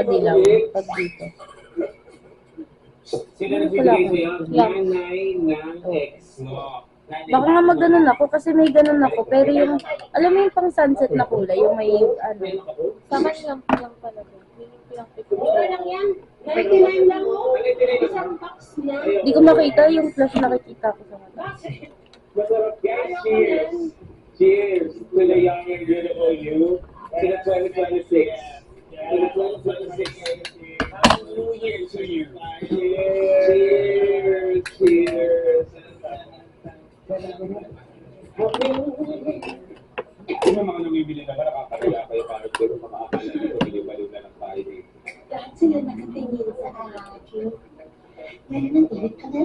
nakadilaw pag dito. Sila nagbibigay sa'yo, nanay ng ex mo. Baka nga mag-ganon ako kasi may ganon ako. Pero yung, alam mo yung pang sunset na kulay, yung may ano. Sa akin lang talaga. Meaning ko lang Mura lang yan. 99 lang mo. Isang box na. Di ko makita yung flash na nakikita ko sa mata. Masarap yan. Cheers! Cheers to the young and beautiful you. To the 2026. To the 2026. Happy New Year to you. Cheers! Cheers! Kung mga namibili na ba, nakakaya kayo para pero makakala nyo, bili-baliw na ng bahay dito. Lahat sila nakatingin sa akin. Ngayon nag-init ka na.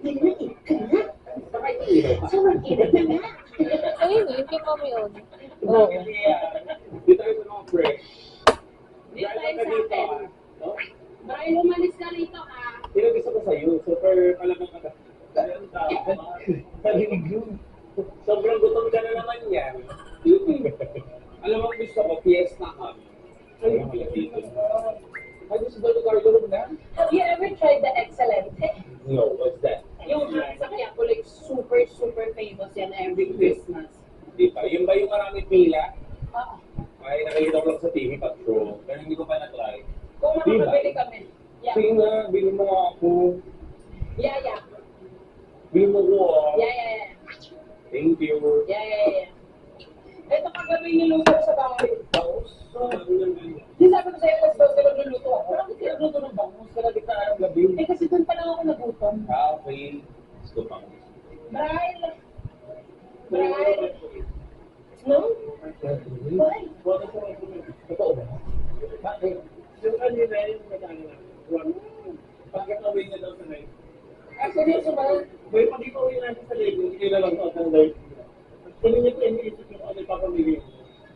Ngayon nag-init ka na. Sobrang init na nga. Ayun eh, yung kay Mami On. Oo. Dito tayo sa mga fresh. Dito tayo sa atin. Dahil umalis ka rito ha. Sino gusto ko sa'yo? Super talagang kata. Palinig yun. Sobrang gutom ka na naman yan. Alam mo, gusto ko, fiesta kami. Ay, wala dito. Ay, gusto ba ito cargo na? Have you ever tried the Excellente? No, what's that? Yung sa Quiapo, like super famous yan every Christmas. Di ba? Yung ba yung maraming pila? Oo. Ay, nakikita ko lang sa TV pag-show. Pero hindi ko pa na-try. Kung makakabili kami. Yeah. Sige nga, bilhin mo nga ako. Yeah. Bilhin mo ko ah. Yeah. Thank you. Yeah. Ito kagabi niluto sa bahay. Bangus? Di sabi ko sa'yo, let's go, pero luluto ako. Bakit kaya nagluto ng bangus? Kalabit na araw gabi. Eh kasi doon pa lang ako nagutom. Okay. Gusto bangus. Brian. No? Why? Totoo ba? Bakit? Yung kanina yung nagkano na. Bakit away niya daw sa night? Seryoso ba? May pag ikaw uwi natin sa Lego, hindi na lang ito ang night. Kung hindi ko iniisip yung ano papamili.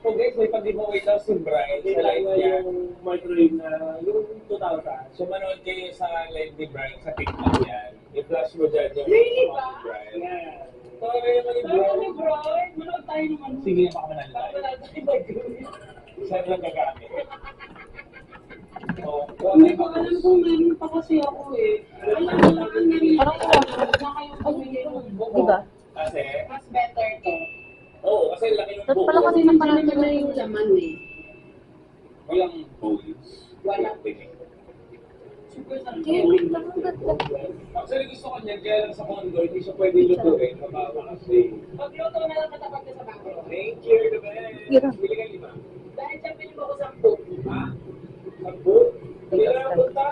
So guys, may pag-giveaway daw si Brian sa live niya. Yung microwave na yung 2,000. So manood kayo sa live ni Brian sa TikTok yan. I-flash mo dyan yung Really ba? Brian. Yeah. So ano yung mga Brian, manood tayo naman. Sige, baka manalo Baka tayo. wala tayo mag-gawin. Saan lang gagamit? Hindi ko alam kung meron pa kasi ako eh. Alam ko lang ang narinig. Parang na kayo pumili ng buko. Di ba? Kasi, Mas better to. oo, kasi laki ng Ba't buko. pala kasi Kasi marami na yung laman eh. Walang bowls. Walang tinik. Super sarap. Wait lang, ang ganda. Actually, gusto ko niya, kaya lang sa condo, hindi siya pwede lutuin. Mababa kasi. Pagluto na lang katapat ka sa bago. Thank you, the best. Yun. Bili ka lima. Dahil siya pinig ako sa book. Ha? Sampu? Hindi na lang punta.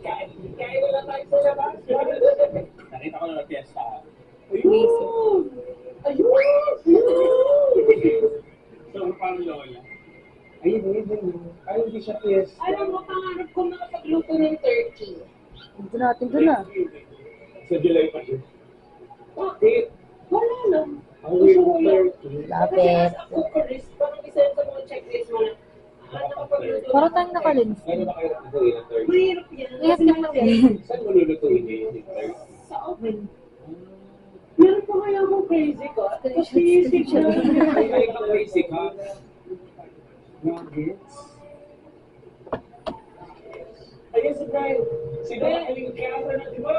Kain na lang tayo sa labas. Nakita ko na nag-fiesta. Amazing. So, paano lola? Ayun. Ay, hindi siya fiesta. Alam mo, pangarap ko makapagluto ng turkey. Dito natin doon na. Sa July pa siya. Bakit? Wala lang. Ang weird ng turkey. Kasi Lapit. as a cookerist, parang isa yun sa mga checklist mo na nakapagluto. Para tayong nakalins. Ano ba kayo natutuin ng turkey? Mahirap yan. Yes, yes, yes. Saan mo lulutuin ngayon yung turkey? Sa oven. Meron pa kaya akong crazy ko. Tapos basic na. Ay, may ibang basic ha? Nuggets? Ayun si Brian. Si Brian, aling kaya na, di ba?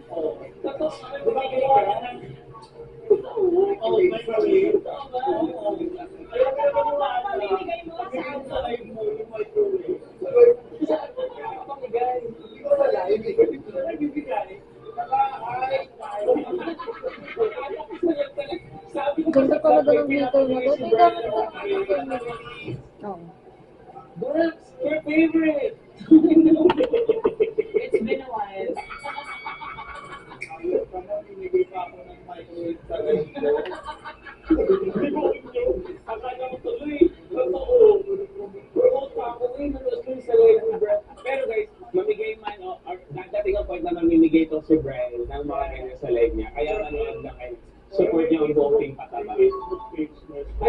Oo. Tapos, ano ba ginawa na? Oo, microwave. Ayaw ka naman mga Pamimigay mo sa sa live mo, yung microwave. Saan mo na pamigay? Hindi ko wala. Hindi ko nagbibigay. Ganda talaga ng glitter na to. May dami ko ng glitter na to. Oo. Brooks, your favorite! It's been a while. Ayun, parang binigay pa ako ng microwave sa live ko. Akala ko tuloy, totoo. Promote pa ako nanonood ko sa live ni Brad. Pero guys, mamigay man, or nagdating ang point na mamimigay itong si Brian ng mga ganyan sa live niya. Kaya manood na kayo. Support niyo ang voting pataba. Ay,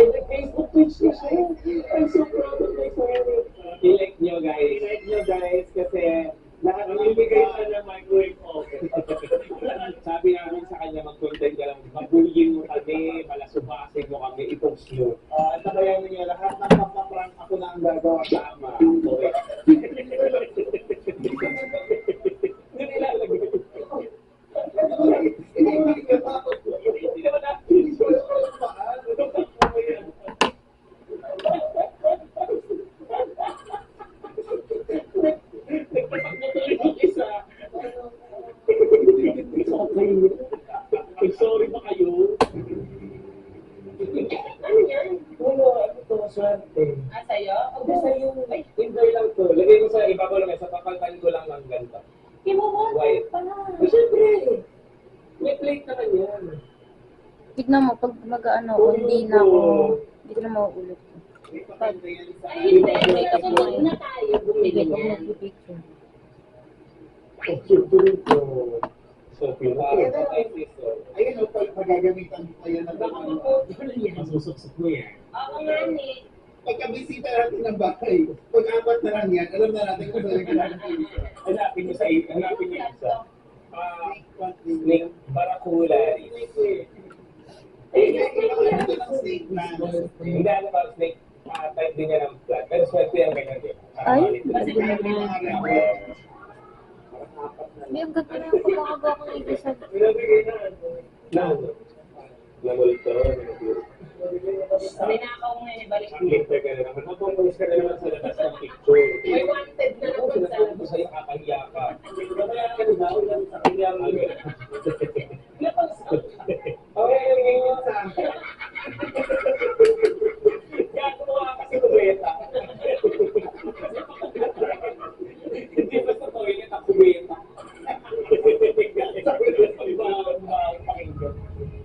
nag-Facebook page na siya. I'm so proud of myself. I-like niyo guys. Kasi lahat mamimigay siya ng microwave oven. Sabi namin sa kanya, mag-content ka lang. Mabuyin mo kami, malasubasin mo kami, i-post nyo. At nakayanin niyo lahat. gagawa tama. Okay. Hindi ilalagay. Hindi naman natin. Nagpapagmatuloy ang isa. Sorry ba kayo? Ano yan? Wala, ano to, swerte. Ah, sa'yo? O Basta yung, enjoy lang to. Lagay mo sa ibabaw lang, sa papaltan ko lang ng ganito. White. Siyempre, may plate naman yan. Tignan mo, pag mag-ano ako, hindi ko na mauulit. Ay, hindi. May kasunod na tayo. Sige, Bumili pag yan. nag-picture. So, piso. Ayun, pag magagamitan mo kayo ng Baka maputol yan. Masusuksok mo yan. Oo nga ni. pagkabisita natin ng bahay, pag-apat na lang yan, alam na natin kung saan kailangan ng isa. Hanapin niyo isa. Snake baracularis. Ito ng snake na. Hindi ano ba snake, type din niya ng plant. Pero swerte yan ganyan din. Ay, Kasi meron din mga ganyan. May ang ganda na yung pagkakagawa ko ng igisa. Na multo. May nakaw nga ni balik Ang litter ka na naman. Napopost ka na naman sa labas ng picture. May wanted na Oo, naman sa sinasabi ko sa'yo, kakahiya ka. Mamaya ka na ba? Ulan sa kanya. Okay, ganyan sa akin. Gagawa kasi kubeta. Hindi basta toilet at kubeta.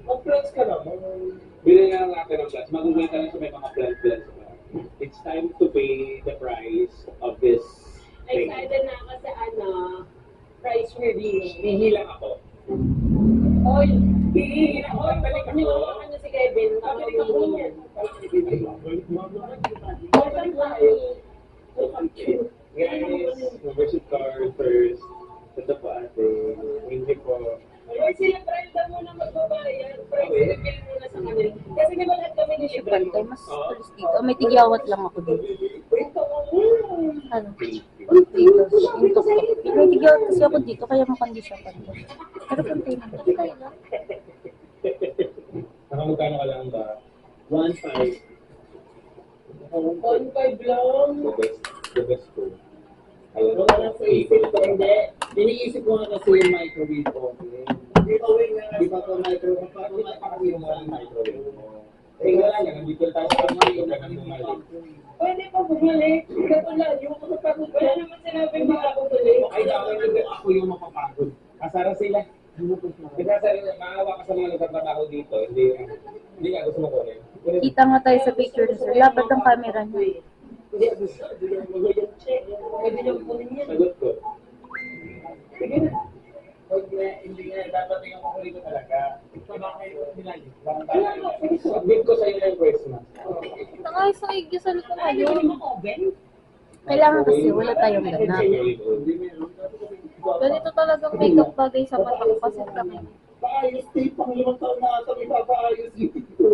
Mag-plants ka naman. Bilhin na lang natin ng plants. Mag-uwi ka lang sa may mga plants. It's time to pay the price of this thing. excited na ako sa price review. Hihi lang ako. Oy, Hihi lang ako. Balik ako. nilawakan niyo si Kevin. Balik ako. Guys, membership card first. Ito po ate. Hindi po. Ay, sila Brenda muna magbabayad. Price review muna sa kanila. Kasi di ba lahat kami ni Shibran? Bantay, mas tulis dito. May tigyawat lang ako dito. Ano? Dito. Yung tuktok. May tigyawat kasi ako dito, kaya makondisyon pa dito. Pero pantay na. Pantay na. Nakamagkano ka lang ba? 1.5. 1.5 lang. The best po. Ayun. Wala lang sa isip ko, hindi. Iniisip ko nga kasi yung microwave oven. Di ba ito microwave? Microwave mo ang microwave mo. Tingnan lang yan. Nandito tayo sa mga ka nang bumalik. Pwede pa bumalik. Ikaw lang, yung kapapagod. Wala naman sinabing makakabalik. Ay, dapat nandun ako yung mapapagod. Kasara sila. Kasi maawa ka sa mga nagtatrabaho dito. Hindi nga gusto mo kunin. Kita nga tayo sa picture ni sir. Labat ang camera niya. Hindi, gusto. Pwede niyong kunin yan. Sagot ko. Sige na. Hindi nga, dapat yung kukulit ko talaga. Ito ba kayo nilalim? Sagot ko sa inyo yung Christmas. Nangayos ang igisa ko Ay, ngayon. hindi mo oven? Kailangan kasi wala tayong ganap. Ganito talagang makeup bagay sa mata ko kasi kami. Paayos tape, pang 5 taon na ata may papaayos dito.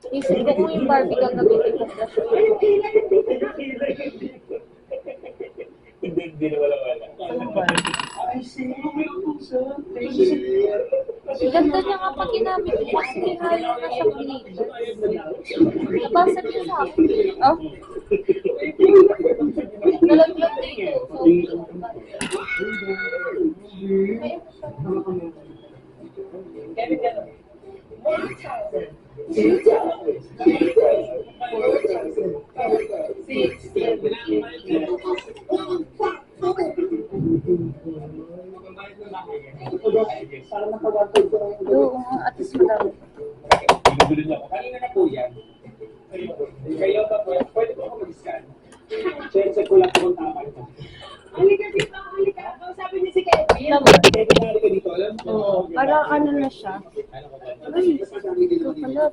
Isipin mo yung Barbie gagamitin ko brush. Hindi na wala. Ay, sige. Ganda niya nga pag ginamit ko kasi may halo na siyang glitter. Nabasa niya sa akin. Oh? Nalaglag dito. So, Kevin, gano'n. 1,000. Oo, at least madami. Binubulo niyo ako. Kanina na po yan. Kayo ba po? Pwede po ako mag-scan? Check ko lang kung tama ito. Halika dito, halika. Sabi niya si Kevin. Tama. Pwede na halika dito. Alam mo? Oo, para ano na siya. Ano ko ba? Ay, ito pala.